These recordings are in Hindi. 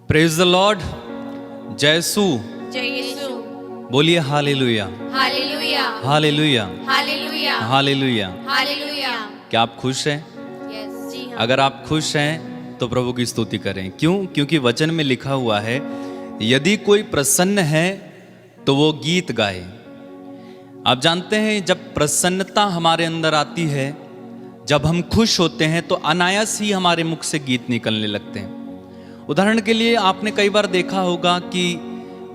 Praise the Lord. जयसु जय यीशु। बोलिए hallelujah hallelujah hallelujah hallelujah hallelujah. Hallelujah. क्या आप खुश हैं? यस जी हाँ। अगर आप खुश हैं तो प्रभु की स्तुति करें। क्यों? क्योंकि वचन में लिखा हुआ है, यदि कोई प्रसन्न है तो वो गीत गाए। आप जानते हैं, जब प्रसन्नता हमारे अंदर आती है, जब हम खुश होते हैं तो अनायास ही हमारे मुख से गीत निकलने लगते हैं। उदाहरण के लिए आपने कई बार देखा होगा कि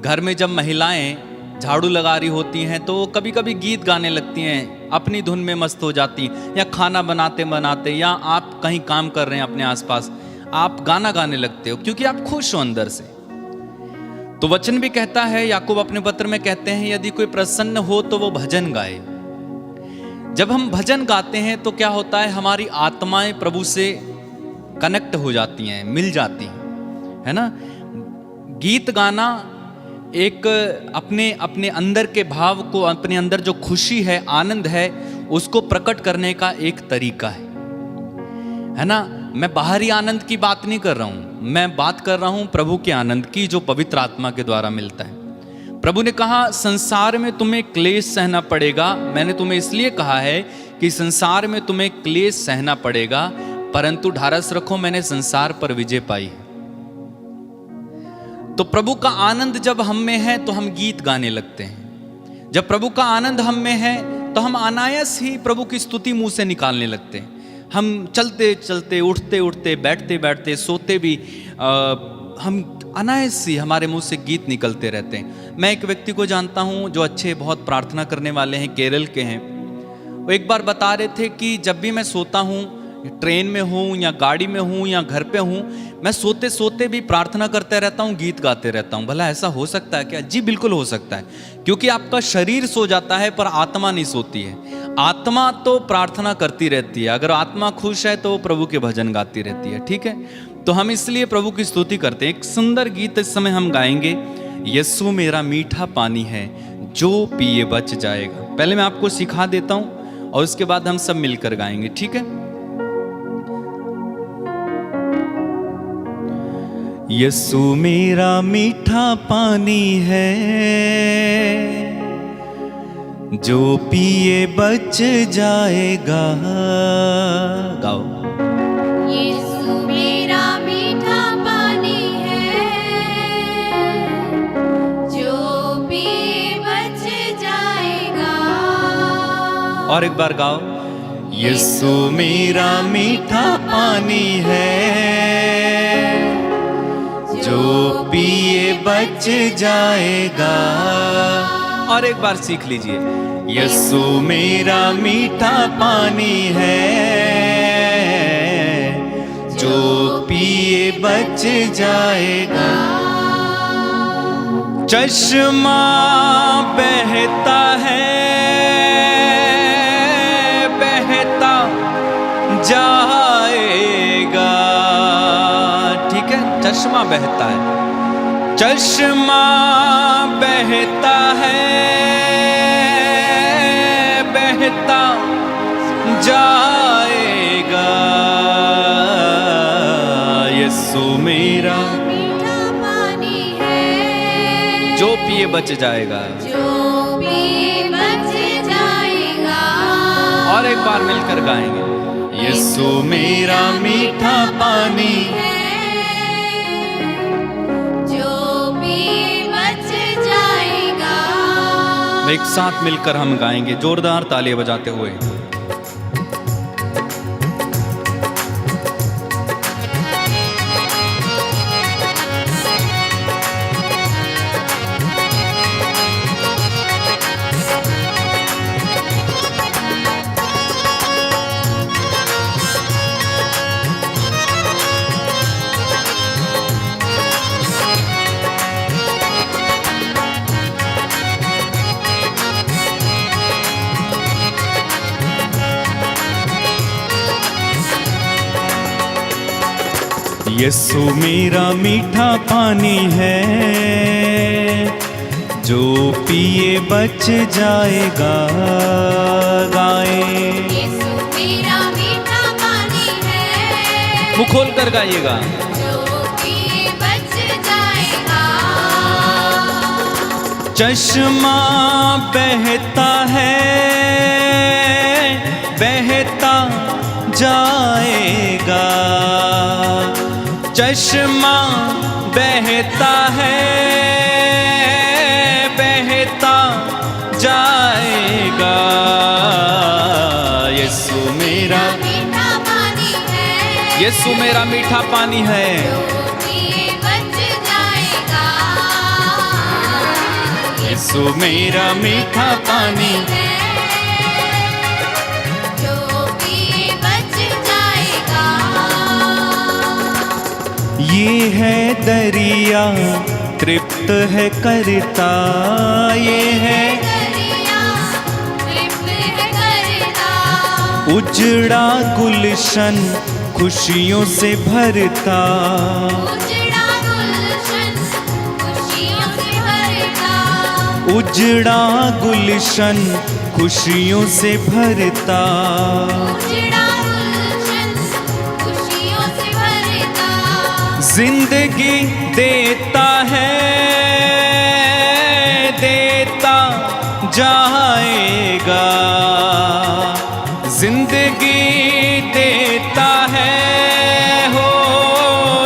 घर में जब महिलाएं झाड़ू लगा रही होती हैं तो कभी कभी गीत गाने लगती हैं, अपनी धुन में मस्त हो जाती, या खाना बनाते बनाते, या आप कहीं काम कर रहे हैं अपने आसपास, आप गाना गाने लगते हो क्योंकि आप खुश हो अंदर से। तो वचन भी कहता है, याकूब अपने पत्र में कहते हैं, यदि कोई प्रसन्न हो तो वो भजन गाए। जब हम भजन गाते हैं तो क्या होता है, हमारी आत्माएं प्रभु से कनेक्ट हो जाती हैं, मिल जाती हैं, है ना। गीत गाना एक अपने अपने अंदर के भाव को, अपने अंदर जो खुशी है, आनंद है, उसको प्रकट करने का एक तरीका है ना। मैं बाहरी आनंद की बात नहीं कर रहा हूं, मैं बात कर रहा हूं प्रभु के आनंद की, जो पवित्र आत्मा के द्वारा मिलता है। प्रभु ने कहा, संसार में तुम्हें क्लेश सहना पड़ेगा। मैंने तुम्हें इसलिए कहा है कि संसार में तुम्हें क्लेश सहना पड़ेगा, परंतु ढारस रखो, मैंने संसार पर विजय पाई है। तो प्रभु का आनंद जब हम में है तो हम गीत गाने लगते हैं। जब प्रभु का आनंद हम में है तो हम अनायास ही प्रभु की स्तुति मुंह से निकालने लगते हैं। हम चलते चलते, उठते उठते, बैठते बैठते, सोते भी हम अनायास ही हमारे मुंह से गीत निकलते रहते हैं। मैं एक व्यक्ति को जानता हूं जो अच्छे, बहुत प्रार्थना करने वाले हैं, केरल के हैं। वो एक बार बता रहे थे कि जब भी मैं सोता हूं, ट्रेन में हूं या गाड़ी में हूं या घर पे हूं, मैं सोते सोते भी प्रार्थना करते रहता हूं, गीत गाते रहता हूं। भला ऐसा हो सकता है क्या? जी बिल्कुल हो सकता है, क्योंकि आपका शरीर सो जाता है पर आत्मा नहीं सोती है। आत्मा तो प्रार्थना करती रहती है। अगर आत्मा खुश है तो वो प्रभु के भजन गाती रहती है। ठीक है, तो हम इसलिए प्रभु की स्तुति करते हैं। एक सुंदर गीत इस समय हम गाएंगे, यीशु मेरा मीठा पानी है, जो पिए बच जाएगा। पहले मैं आपको सिखा देता हूं और उसके बाद हम सब मिलकर गाएंगे, ठीक है। यीशु मेरा मीठा पानी है, जो पिए बच जाएगा। गाओ। यीशु मेरा मीठा पानी है, जो पिए बच जाएगा। और एक बार गाओ। यीशु मेरा मीठा पानी है, जो पिए बच जाएगा। और एक बार सीख लीजिए। यीशु मेरा मीठा पानी है, जो पिए बच जाएगा। चश्मा बहता है, बहता जाएगा। ठीक है, चश्मा बहता है, चश्मा बहता है, बहता जाएगा। यीशु मेरा मीठा पानी है, जो पिए बच जाएगा। जो पिए बच जाएगा। और एक बार मिलकर गाएंगे। यीशु मेरा मीठा पानी है, एक साथ मिलकर हम गाएंगे, जोरदार तालियां बजाते हुए। यीशु मेरा मीठा पानी है, जो पिए बच जाएगा। गाए। यीशु मेरा मीठा पानी है, मुंह खोल कर गाइएगा। जो पिए बच चश्मा बहता है, बहता जाएगा। चश्मा बहता है, बहता जाएगा। यीशु मेरा मीठा पानी है, यीशु मेरा मीठा पानी है। जो पिए बच जाएगा। यीशु मेरा मीठा पानी है, जो पिए बच जाएगा। ये है दरिया तृप्त है करता, ये है दरिया तृप्त है करता। उजड़ा गुलशन खुशियों से भरता। उजड़ा गुलशन खुशियों से भरता। उजड़ा गुलशन खुशियों से भरता। उजड़ा गुलशन खुशियों से भरता। जिंदगी देता है, देता जाएगा। जिंदगी देता है, हो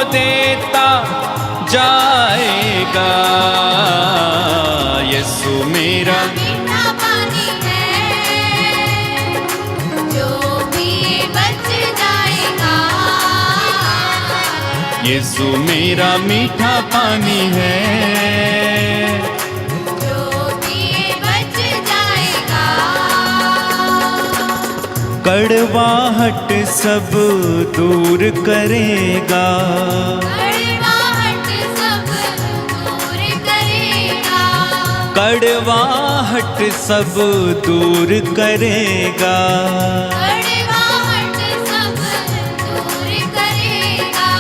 देता जाएगा। यीशु मेरा मीठा पानी है, जो पिए बच जाएगा। यीशु मेरा मीठा पानी है। जो पिए बच जाएगा। कड़वाहट सब दूर करेगा। कड़वाहट सब दूर करेगा। कड़वाहट सब दूर करेगा। कड़वाहट सब दूर करेगा।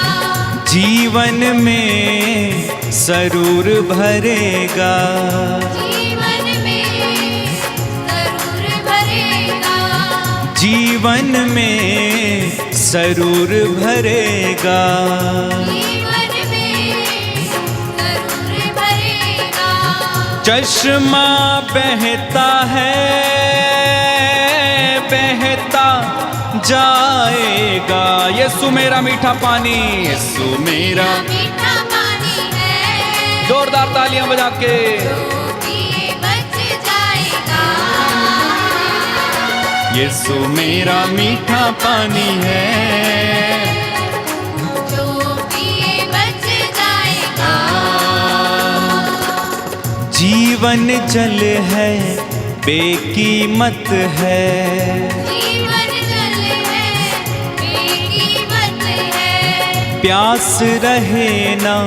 जीवन में सरूर भरेगा। जीवन में जरूर भरेगा। जीवन में सरूर भरेगा। जीवन में जरूर भरेगा। चश्मा बहता है, बहता जाएगा। यीशु मेरा मीठा पानी, यीशु मेरा। मीठा पानी है, जोरदार तालियां बजा के। जो पिए बच जाएगा। यीशु मेरा मीठा पानी है। जो पिए बच जाएगा। जीवन जल है, बेकीमत है। जीवन जल है, बेकीमत है। प्यास रहे ना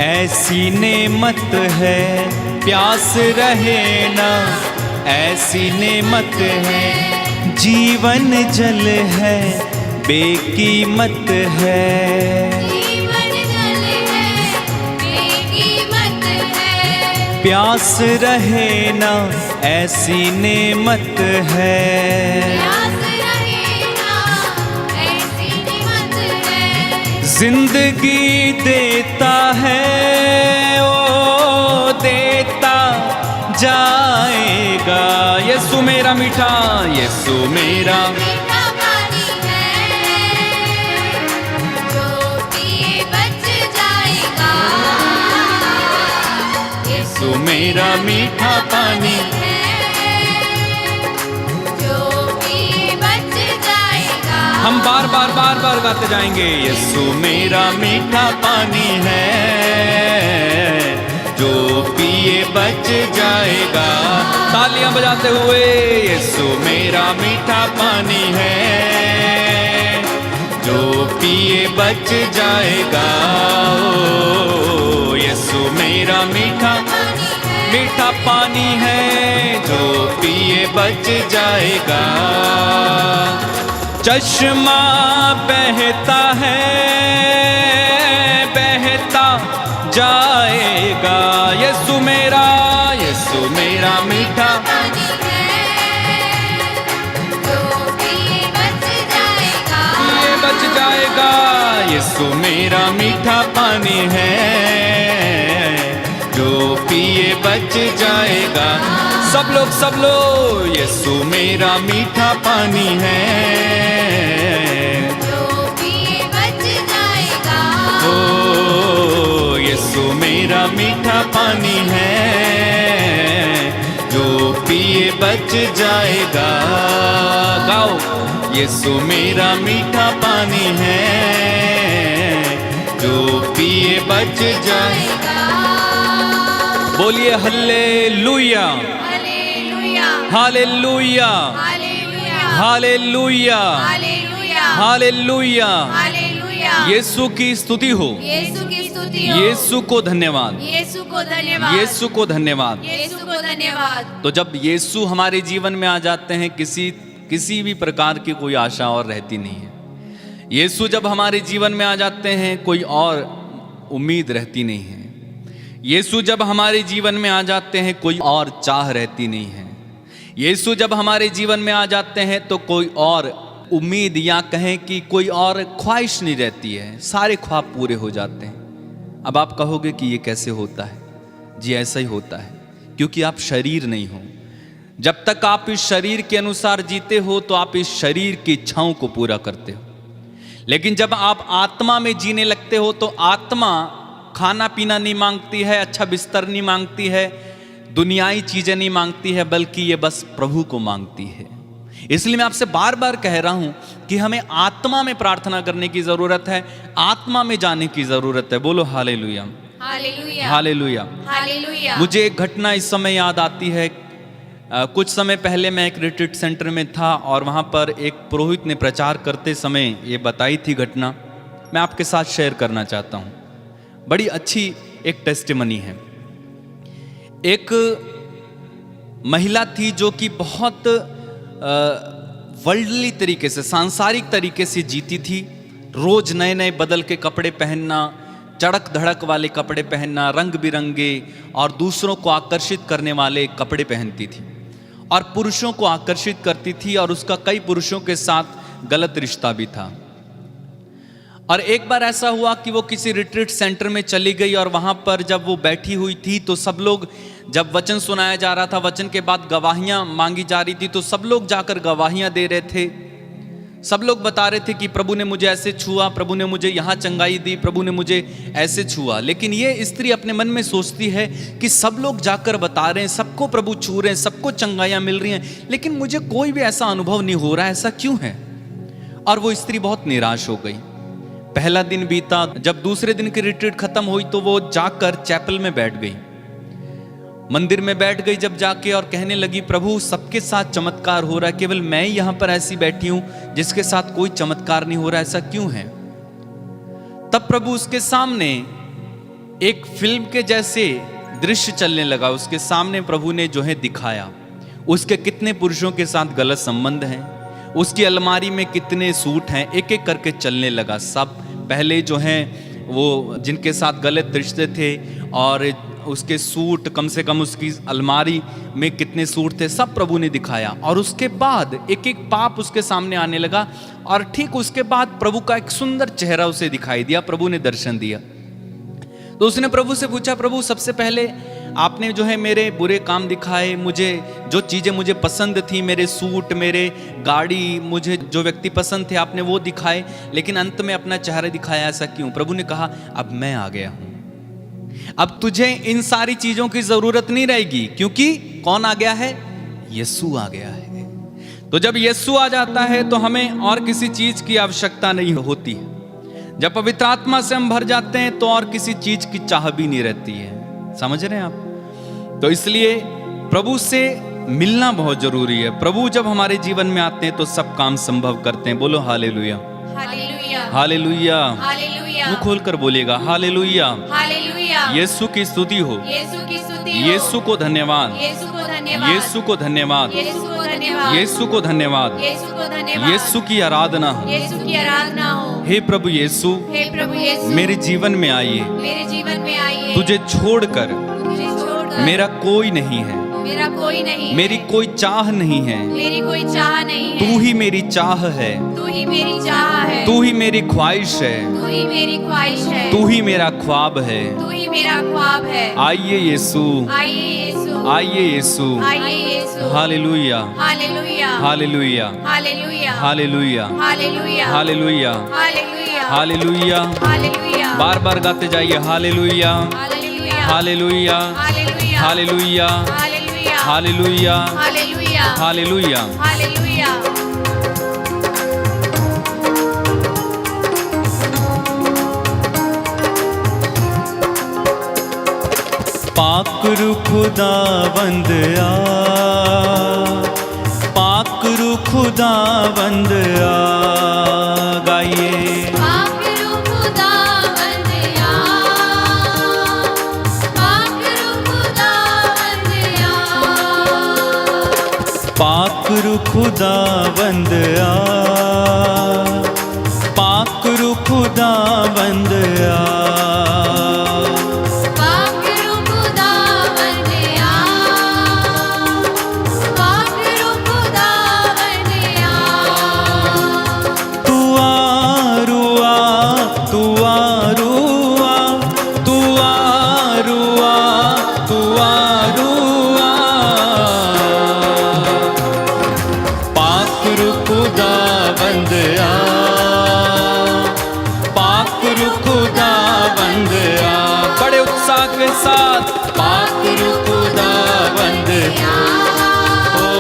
ऐसी नेमत है। प्यास रहे ना ऐसी नेमत है। जीवन जल है, बेकीमत है। जीवन जल है, बेकीमत है। प्यास रहे ना ऐसी नेमत है। प्यास रहेगा, ऐसी निमत है। जिंदगी देता है, ओ देता जाएगा। यीशु मेरा मीठा, यीशु मेरा। मीठा पानी है, जो पिए बच जाएगा। यीशु मेरा मीठा पानी। है, जो पिए बच जाएगा। हम बार बार गाते जाएंगे। यीशु मेरा मीठा पानी है, जो पिए बच जाएगा। तालियां बजाते हुए। यीशु मेरा मीठा पानी है, जो पिए बच जाएगा। ओ यीशु मेरा मीठा मीठा पानी है, जो पिए बच जाएगा। चश्मा बहता है, बहता जाएगा। यीशु मेरा मीठा पानी है, जो पिए बच जाएगा। ये बच जाएगा। यीशु मेरा मीठा पानी है, जो पिए बच जाएगा। सब लोग यीशु मेरा मीठा पानी है, जो पिए बच जाएगा। ओ यीशु मेरा मीठा पानी है, जो पिए बच जाएगा। गाओ, यीशु मेरा मीठा पानी है, जो पिए बच जाएगा। बोलिए hallelujah, hallelujah, hallelujah, hallelujah, hallelujah, hallelujah, hallelujah. Hallelujah. यीशु की स्तुति हो, यीशु की स्तुति हो। यीशु को धन्यवाद, यीशु को धन्यवाद, यीशु को धन्यवाद। यीशु को धन्यवाद। तो जब यीशु हमारे जीवन में आ जाते हैं, किसी भी प्रकार की कोई आशा और रहती नहीं है। यीशु जब हमारे जीवन में आ जाते हैं, कोई और उम्मीद रहती नहीं है। यीशु जब हमारे जीवन में आ जाते हैं, कोई और चाह रहती नहीं है। यीशु जब हमारे जीवन में आ जाते हैं तो कोई और उम्मीद या कहें कि कोई और ख्वाहिश नहीं रहती है, सारे ख्वाब पूरे हो जाते हैं। अब आप कहोगे कि ये कैसे होता है? जी ऐसा ही होता है, क्योंकि आप शरीर नहीं हो। जब तक आप इस शरीर के अनुसार जीते हो तो आप इस शरीर की इच्छाओं को पूरा करते हो, लेकिन जब आप आत्मा में जीने लगते हो तो आत्मा खाना पीना नहीं मांगती है, अच्छा बिस्तर नहीं मांगती है, दुनियाई चीजें नहीं मांगती है, बल्कि ये बस प्रभु को मांगती है। इसलिए मैं आपसे बार बार कह रहा हूं कि हमें आत्मा में प्रार्थना करने की जरूरत है, आत्मा में जाने की जरूरत है। बोलो हालेलुया, हालेलुया, हालेलुया। हालेलुया। मुझे एक घटना इस समय याद आती है। कुछ समय पहले मैं एक रिट्रीट सेंटर में था और वहाँ पर एक पुरोहित ने प्रचार करते समय ये बताई थी घटना, मैं आपके साथ शेयर करना चाहता हूँ। बड़ी अच्छी एक टेस्टिमनी है। एक महिला थी जो कि बहुत वर्ल्डली तरीके से, सांसारिक तरीके से जीती थी। रोज नए नए बदल के कपड़े पहनना, चड़क धड़क वाले कपड़े पहनना, रंग बिरंगे और दूसरों को आकर्षित करने वाले कपड़े पहनती थी और पुरुषों को आकर्षित करती थी, और उसका कई पुरुषों के साथ गलत रिश्ता भी था। और एक बार ऐसा हुआ कि वो किसी रिट्रीट सेंटर में चली गई और वहाँ पर जब वो बैठी हुई थी तो सब लोग, जब वचन सुनाया जा रहा था, वचन के बाद गवाहियाँ मांगी जा रही थी, तो सब लोग जाकर गवाहियाँ दे रहे थे। सब लोग बता रहे थे कि प्रभु ने मुझे ऐसे छुआ, प्रभु ने मुझे यहाँ चंगाई दी, प्रभु ने मुझे ऐसे छुआ। लेकिन ये स्त्री अपने मन में सोचती है कि सब लोग जाकर बता रहे हैं, सबको प्रभु छू रहे हैं, सबको चंगाइयाँ मिल रही हैं, लेकिन मुझे कोई भी ऐसा अनुभव नहीं हो रहा, ऐसा क्यों है? और वो स्त्री बहुत निराश हो गई। पहला दिन बीता, जब दूसरे दिन की रिट्रीट खत्म हुई तो वो जाकर चैपल में बैठ गई, मंदिर में बैठ गई जब जाके, और कहने लगी, प्रभु सबके साथ चमत्कार हो रहा है, केवल मैं ही यहां पर ऐसी बैठी हूं जिसके साथ कोई चमत्कार नहीं हो रहा, ऐसा क्यों है? तब प्रभु उसके सामने एक फिल्म के जैसे दृश्य चलने लगा। उसके सामने प्रभु ने जो है दिखाया उसके कितने पुरुषों के साथ गलत संबंध हैं, उसकी अलमारी में कितने सूट हैं, एक एक करके चलने लगा। सब पहले जो हैं वो जिनके साथ गलत रिश्ते थे, और उसके सूट, कम से कम उसकी अलमारी में कितने सूट थे, सब प्रभु ने दिखाया। और उसके बाद एक एक पाप उसके सामने आने लगा, और ठीक उसके बाद प्रभु का एक सुंदर चेहरा उसे दिखाई दिया, प्रभु ने दर्शन दिया। तो उसने प्रभु से पूछा, प्रभु सबसे पहले आपने जो है मेरे बुरे काम दिखाए, मुझे जो चीज़ें मुझे पसंद थी, मेरे सूट, मेरे गाड़ी, मुझे जो व्यक्ति पसंद थे, आपने वो दिखाए, लेकिन अंत में अपना चेहरा दिखाया, ऐसा क्यों? प्रभु ने कहा, अब मैं आ गया हूं, अब तुझे इन सारी चीजों की जरूरत नहीं रहेगी, क्योंकि कौन आ गया है? यीशु आ गया है। तो जब यीशु आ जाता है तो हमें और किसी चीज की आवश्यकता नहीं होती। जब पवित्र आत्मा से हम भर जाते हैं तो और किसी चीज की चाह भी नहीं रहती है। समझ रहे हैं आप? तो इसलिए प्रभु से मिलना बहुत जरूरी है। प्रभु जब हमारे जीवन में आते हैं तो सब काम संभव करते हैं। बोलो हालेलुया, हालेलुया, हालेलुया। हालेलुया, मुंह खोलकर बोलेगा हालेलुया। हालेलुया। यीशु की स्तुति हो, यीशु की स्तुति हो। यीशु को धन्यवाद, यीशु को धन्यवाद, यीशु को धन्यवाद, यीशु को धन्यवाद, यीशु को धन्यवाद, यीशु को धन्यवाद, यीशु की आराधना हो। यीशु की आराधना हो। हे प्रभु यीशु, हे प्रभु यीशु, मेरे जीवन में आइए, मेरे जीवन में आइए। तुझे छोड़कर तुझे छोड़कर मेरा कोई नहीं है। मेरा कोई नहीं है। मेरी कोई चाह नहीं है, मेरी कोई चाह नहीं है। तू ही मेरी चाह है, तू ही मेरी चाह है। तू ही मेरी ख्वाहिश है, तू ही मेरी ख्वाहिश है। तू ही मेरा ख्वाब है। तू ही मेरा ख्वाब है। आइए यीशु, आइए यीशु, आइए यीशु। आइए यीशु। Hallelujah, hallelujah, hallelujah, hallelujah, hallelujah, hallelujah, hallelujah, hallelujah, hallelujah. Hallelujah, बार बार गाते जाइए, hallelujah, hallelujah, hallelujah, hallelujah, hallelujah, hallelujah, hallelujah, hallelujah, hallelujah. Hallelujah. पाक रू खुदावंद आ, पाक रू खुदावंद आ। गाइए पाक रू खुदावंद आ, पाक रू खुदावंद आ। पाक रू खुदावंद आ, पाक रू खुदावंद आ। पाक रू खुदावंद आ, पाक रू खुदावंद आ। तू आ रुआ, तू आ रुआ, तू आ रुआ, तू आ रुआ। पाक रू खुदावंद आ, पाक रू खुदावंद आ। बड़े उत्साह के साथ पाक रू खुदावंद आ। ओ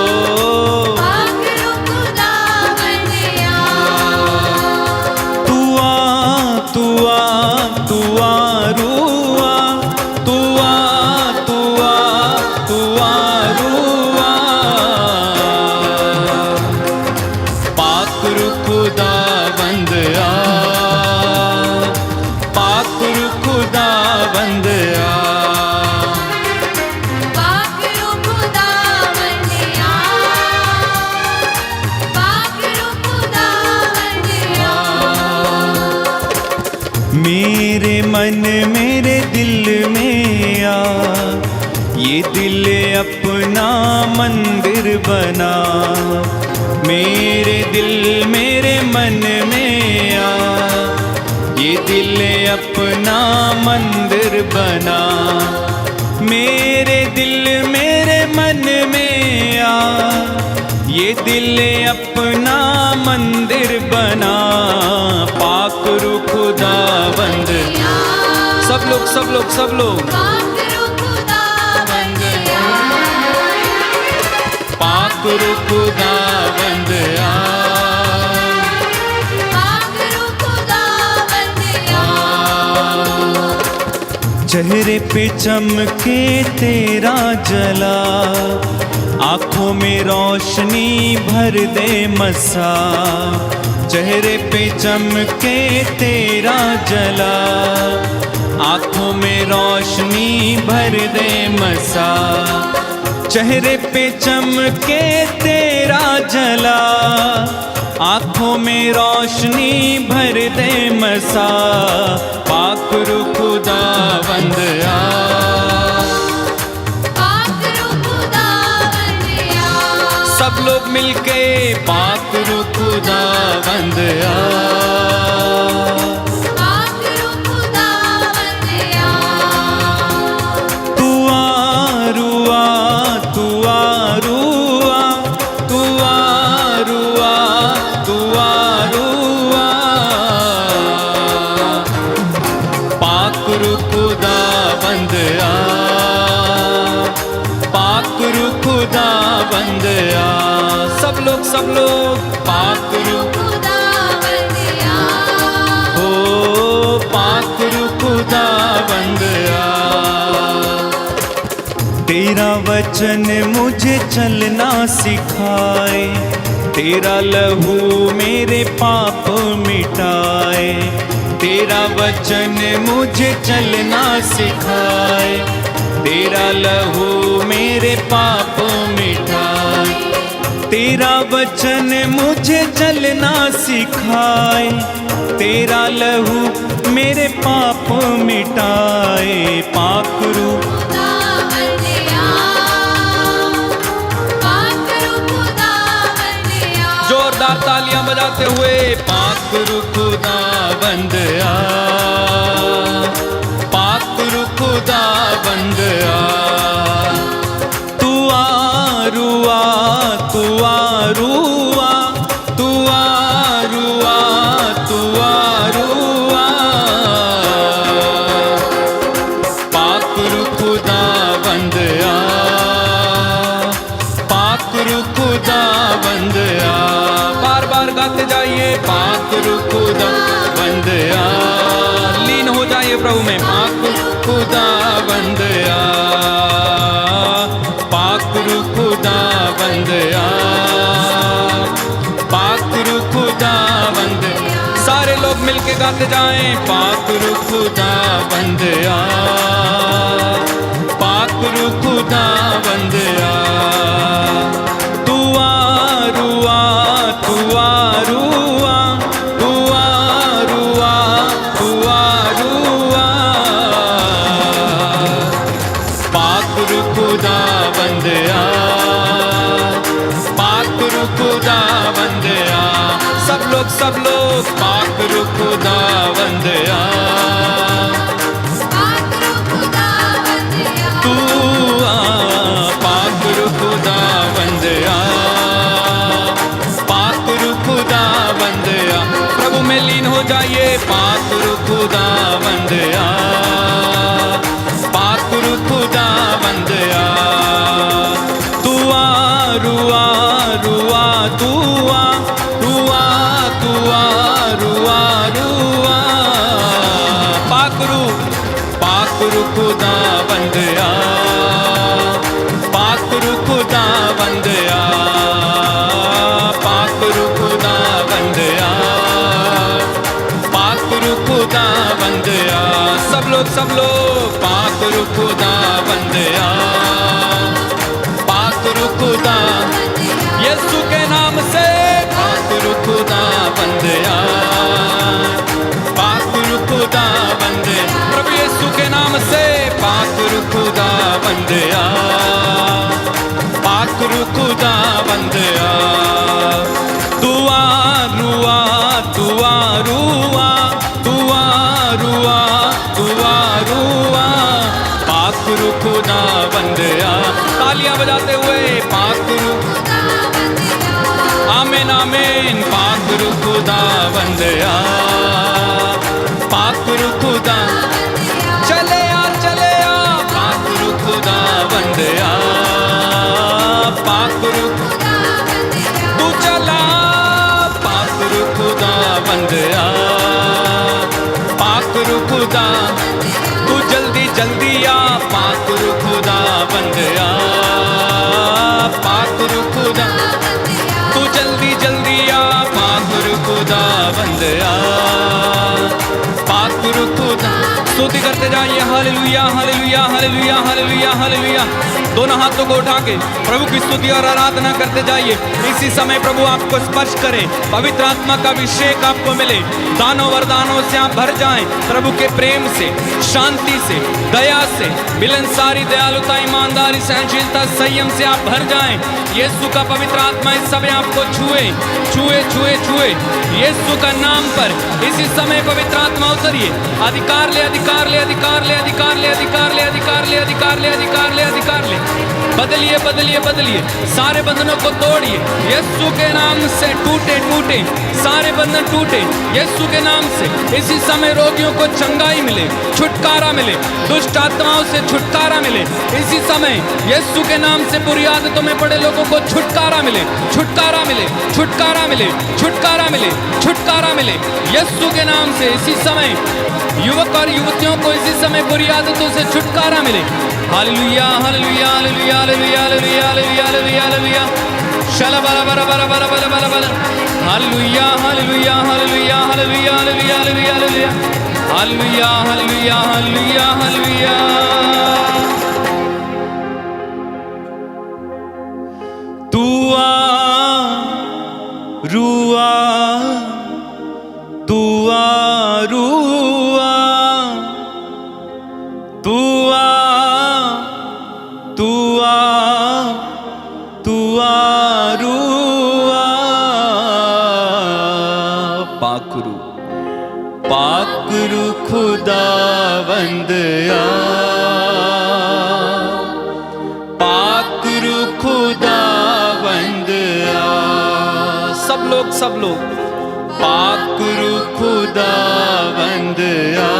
पाक रू खुदावंद आ। तू आ, तू आ, तू आ रुआ, तू आ, तू आ, तू आ रुआ। पाक रू खुदावंद आ, पाक रू खुदावंद आ। पाक रू खुदावंद आ, पाक रू खुदावंद आ। मेरे मन मेरे दिल में आ, ये दिल अपना मंदिर बना। मेरे दिल मेरे मन में आ, ये दिल अपना मंदिर बना। मेरे दिल मेरे मन में आ, ये दिल अपना मंदिर बना। पाक रू खुदावंद। सब लोग सब लोग सब लोग। पाक रू खुदावंद आ, पाक रू खुदावंद आ, पाक रू खुदावंद आ। चेहरे पे चमके तेरा जला, आंखों में रोशनी भर दे मसा। चेहरे पे चमके तेरा जला, आंखों में रोशनी भर दे मसा। चेहरे पे चमके तेरा जला, आंखों में रोशनी भर दे मसा। पाक रू खुदावंद आ, पाक रू खुदावंद आ। सब लोग मिलके पाक रू खुदावंद आ। पाक रू खुदावंद आ। तू आ रुआ, तू आ रुआ, तू आ रुआ, तू आ रुआ। पाक रू खुदावंद आ, पाक रू खुदावंद आ। सब लोग पाक रू खुदावंद आ। हो, पाक रू खुदावंद आ। तेरा वचन मुझे चलना सिखाए, तेरा लहू मेरे पाप मिटाए। तेरा वचन मुझे चलना सिखाए, तेरा लहू मेरे पाप मिटाए। तेरा वचन मुझे चलना सिखाए, तेरा लहू मेरे पाप मिटाए। पाक रू खुदावंद आ। बजाते हुए पाक रूह खुदावंद आ, पाक रूह खुदावंद आ, तू आ रूआ, तू आ रूआ, तू आ रूआ, तू आ रूआ, पाक रूह खुदावंद आ, पाक रूह खुदावंद आ। बार बार गाते जाइए पाक रूह खुदावंद आ, लीन हो जाइए प्रभु में। पाक रूह खुदावंद आ, पाक रूह खुदावंद आ, पाक रूह खुदावंद। सारे लोग मिलके गाते जाएं पाक रूह खुदावंद आ, पाक रूह खुदावंद आ, तू आ रूआ, तू आ रूआ, तू आ रूआ, तू आ रूआ, पाक रूह खुदावंद आ, पाक रूह खुदावंद आ। सब लोग पाक रूह खुदावंद आ, पाक रूह खुदावंद आ, तू आ पाक रूह खुदावंद आ, पाक रूह खुदावंद आ। प्रभु में लीन हो जाइए पाक रूह खुदावंद आ, पाक रूह खुदावंद आ, तू आ रूआ, रूआ, तू आ रूआ, तू आ रूआ, रूआ, पाक रूह खुदावंद आ, पाक रूह खुदावंद आ, पाक रूह खुदावंद आ, पाक रूह खुदावंद आ। सब लोग पाक रूह खुदावंद आ, पाक रूह खुदा, यीशु के नाम से पाक रूह खुदावंद आ, पाक रूह खुदावंद। प्रभु यीशु के नाम से पाक रूह खुदावंद आ, पाक रूह खुदावंद आ, तू आ रूआ, तू आ रूआ, तू आ रूआ, तू आ रूआ, पाक रूह खुदावंद आ। तालियां बजाते हुए पाक रूह, आमीन आमीन, पाक रूह खुदावंद आ, पाक रूह खुदा, चले आ पाक रूह खुदावंद आ, पाक रूह, तू चला पाक रूह खुदावंद आ, पाक रूह खुदा, तू जल्दी जल्दी आ पाक रूह खुदावंद आ, पाक रूह खुदा, तू जल्दी जल्दी आ पाक रूह खुदावंद आ, पाक रूह खुदा। स्तुति करते जाइए hallelujah, hallelujah, hallelujah, hallelujah, hallelujah. दोनों हाथों को उठा के प्रभु की स्तुति और आराधना करते जाइए। इसी समय प्रभु आपको स्पर्श करे, पवित्र आत्मा का अभिषेक आपको मिले, दानों वरदानों से आप भर जाएं, प्रभु के प्रेम से, शांति से, दया से, मिलनसारी, दयालुता, ईमानदारी, सहनशीलता, संयम से आप भर जाएं। यीशु का पवित्र आत्मा इस समय आपको छुए छुए छुए छुए, यीशु का नाम पर इसी समय पवित्र आत्मा उतरिए। अधिकार ले, अधिकार ले, अधिकार ले, अधिकार ले, अधिकार ले, अधिकार ले, अधिकार ले, अधिकार ले, अधिकार ले। बदलिए बदलिए बदलिए, सारे बंधनों को तोड़िए यीशु के नाम से। टूटे टूटे सारे बंधन टूटे यीशु के नाम से। इसी समय रोगियों को चंगाई मिले, छुटकारा मिले, दुष्ट आत्माओं से छुटकारा मिले। इसी समय यीशु के नाम से बुरी आदतों में पड़े लोगों को छुटकारा मिले, छुटकारा मिले, छुटकारा मिले, छुटकारा मिले, छुटकारा मिले यीशु के नाम से। इसी समय युवक और युवतियों को इसी समय बुरी आदतों से छुटकारा मिले। Hallelujah, hallelujah, hallelujah, hallelujah, hallelujah, hallelujah, hallelujah, hallelujah. शला बला बला बला बला बला बला बला। Hallelujah, hallelujah, hallelujah, hallelujah, hallelujah, hallelujah, hallelujah, hallelujah, hallelujah, hallelujah, hallelujah. तू आ रुआ, तू आ रुआ, तू आ, तू आ, तू आ रुआ, पाकरू खुदावंद आ, पाकरू खुदावंद आ। सब लोग पाकरू खुदावंद आ,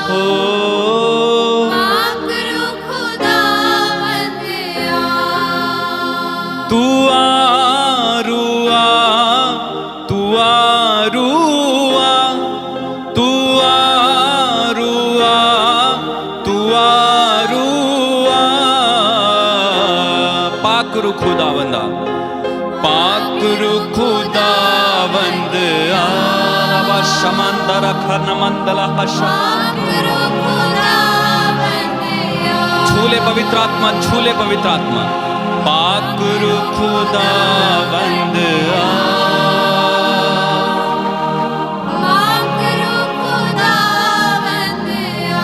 हो पाकरू खुदावंद आ। तू आरुआ, तू आरुआ, तू आरुआ, तू आरुआ। पाकरू खुदावंदा, पाकरू खुदावंद आ। शमंदर खन मंदला हशा, पाकरू खुदावंद आ। छूले पवित्र आत्मा, छूले पवित्र आत्मा। पाकरू खुदावंद आ, पाकरू खुदावंद आ।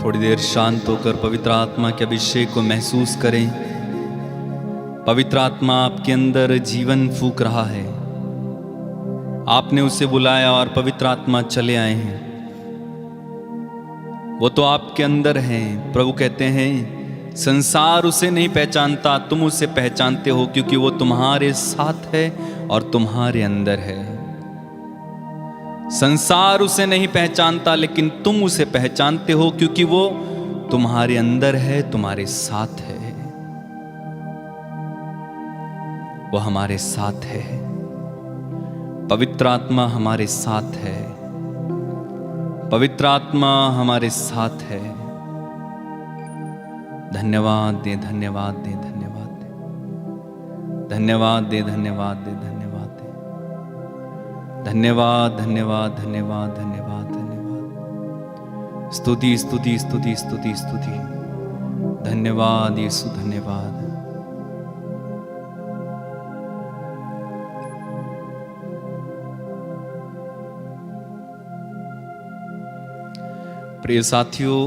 थोड़ी देर शांत होकर पवित्र आत्मा के अभिषेक को महसूस करें। पवित्र आत्मा आपके अंदर जीवन फूंक रहा है। आपने उसे बुलाया और पवित्र आत्मा चले आए हैं। वो तो आपके अंदर हैं। प्रभु कहते हैं संसार उसे नहीं पहचानता, तुम उसे पहचानते हो क्योंकि वो तुम्हारे साथ है और तुम्हारे अंदर है। संसार उसे नहीं पहचानता लेकिन तुम उसे पहचानते हो क्योंकि वो तुम्हारे अंदर है, तुम्हारे साथ है। वो हमारे साथ है। पवित्र आत्मा हमारे साथ है। पवित्र आत्मा हमारे साथ है। धन्यवाद दे, धन्यवाद दे, धन्यवाद दे, धन्यवाद दे, धन्यवाद दे, धन्यवाद दे, धन्यवाद, धन्यवाद, धन्यवाद, धन्यवाद, धन्यवाद। स्तुति, स्तुति, स्तुति, स्तुति, स्तुति। धन्यवाद यीशु, धन्यवाद। प्रिय साथियों,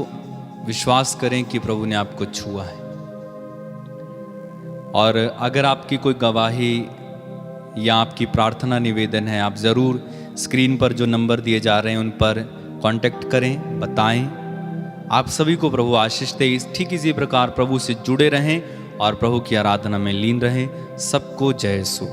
विश्वास करें कि प्रभु ने आपको छुआ है। और अगर आपकी कोई गवाही या आपकी प्रार्थना निवेदन है, आप ज़रूर स्क्रीन पर जो नंबर दिए जा रहे हैं उन पर कांटेक्ट करें, बताएं। आप सभी को प्रभु आशीष दे। ठीक इसी प्रकार प्रभु से जुड़े रहें और प्रभु की आराधना में लीन रहें। सबको जय यीशु।